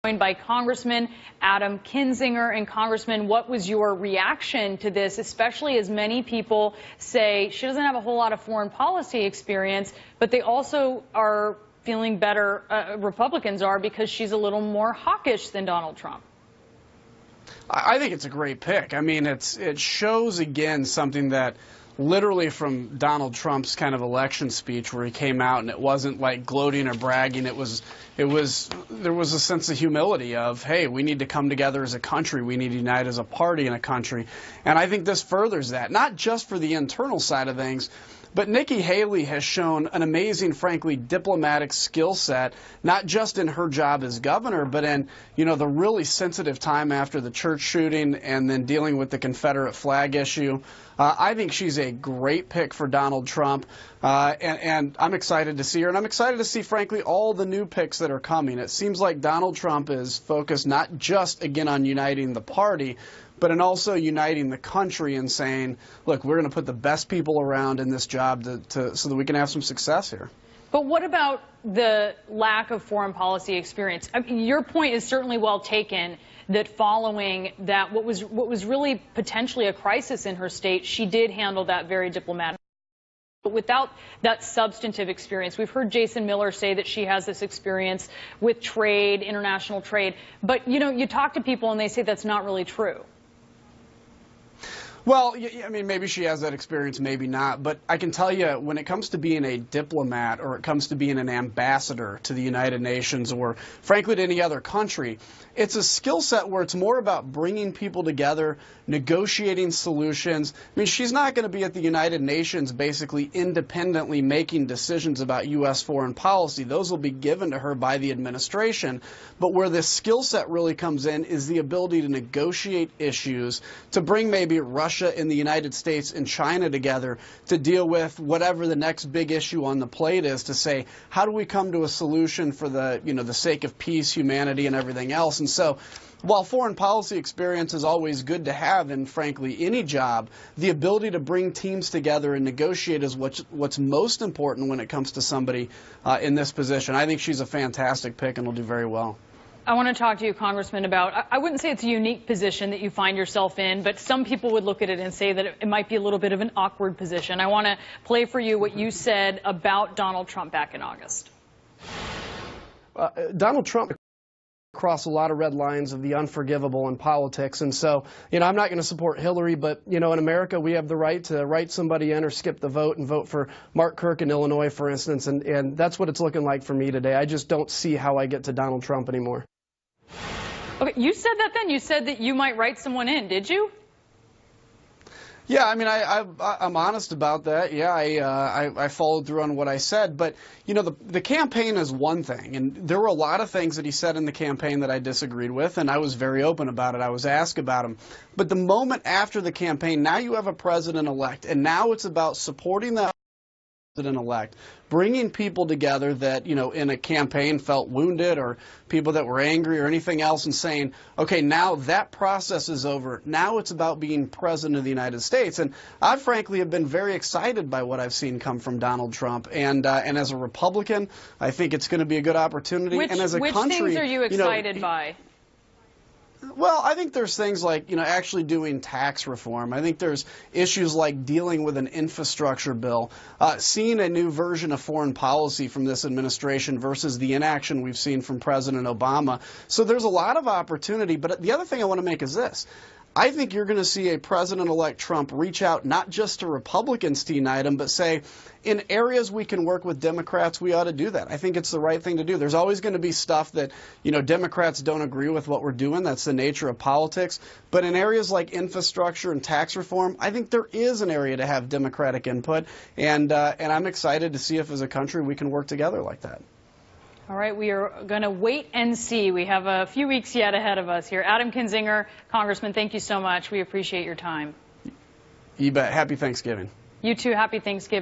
Joined by Congressman Adam Kinzinger. And Congressman, what was your reaction to this, especially as many people say she doesn't have a whole lot of foreign policy experience, but they also are feeling better, Republicans are, because she's a little more hawkish than Donald Trump? I think it's a great pick. I mean, it shows again something that literally from Donald Trump's kind of election speech where he came out and it wasn't like gloating or bragging. There was a sense of humility of, hey, we need to come together as a country. We need to unite as a party in a country. And I think this furthers that, not just for the internal side of things, but Nikki Haley has shown an amazing, frankly, diplomatic skill set, not just in her job as governor, but in, the really sensitive time after the church shooting and then dealing with the Confederate flag issue. I think she's a great pick for Donald Trump, and I'm excited to see her. And I'm excited to see, frankly, all the new picks that are coming. It seems like Donald Trump is focused not just, again, on uniting the party, but in also uniting the country and saying, look, we're going to put the best people around in this job so that we can have some success here. But what about the lack of foreign policy experience? I mean, your point is certainly well taken that following that, what was really potentially a crisis in her state, she did handle that very diplomatically. But without that substantive experience, we've heard Jason Miller say that she has this experience with trade, international trade. But, you talk to people and they say that's not really true. Well, I mean, maybe she has that experience, maybe not. But I can tell you, when it comes to being a diplomat or it comes to being an ambassador to the United Nations or, frankly, to any other country, it's a skill set where it's more about bringing people together, negotiating solutions. I mean, she's not going to be at the United Nations basically independently making decisions about U.S. foreign policy. Those will be given to her by the administration. But where this skill set really comes in is the ability to negotiate issues, to bring maybe Russia and the United States and China together to deal with whatever the next big issue on the plate is, to say, how do we come to a solution for the sake of peace, humanity, and everything else? And so, while foreign policy experience is always good to have in, frankly, any job, the ability to bring teams together and negotiate is what's most important when it comes to somebody in this position. I think she's a fantastic pick and will do very well. I want to talk to you, Congressman, about, I wouldn't say it's a unique position that you find yourself in, but some people would look at it and say that it might be a little bit of an awkward position. I want to play for you what you said about Donald Trump back in August. Donald Trump crossed a lot of red lines of the unforgivable in politics. And so, I'm not going to support Hillary, but, in America, we have the right to write somebody in or skip the vote and vote for Mark Kirk in Illinois, for instance. And that's what it's looking like for me today. I just don't see how I get to Donald Trump anymore. Okay, you said that then. You said that you might write someone in, did you? Yeah, I mean, I'm honest about that. Yeah, I followed through on what I said. But, the campaign is one thing. And there were a lot of things that he said in the campaign that I disagreed with, and I was very open about it. I was asked about him. But the moment after the campaign, now you have a president-elect, and now it's about supporting that president-elect, bringing people together that, in a campaign felt wounded or people that were angry or anything else, and saying, okay, now that process is over. Now it's about being president of the United States. And I, frankly, have been very excited by what I've seen come from Donald Trump. And as a Republican, I think it's going to be a good opportunity. And as a country, which things are you excited by? Well, I think there's things like, actually doing tax reform. I think there's issues like dealing with an infrastructure bill, seeing a new version of foreign policy from this administration versus the inaction we've seen from President Obama. So there's a lot of opportunity. But the other thing I want to make is this. I think you're going to see a President-elect Trump reach out not just to Republicans to unite them, but say, in areas we can work with Democrats, we ought to do that. I think it's the right thing to do. There's always going to be stuff that, Democrats don't agree with what we're doing. That's the nature of politics. But in areas like infrastructure and tax reform, I think there is an area to have Democratic input. And I'm excited to see if, as a country, we can work together like that. All right, we are going to wait and see. We have a few weeks yet ahead of us here. Adam Kinzinger, Congressman, thank you so much. We appreciate your time. You bet. Happy Thanksgiving. You too. Happy Thanksgiving.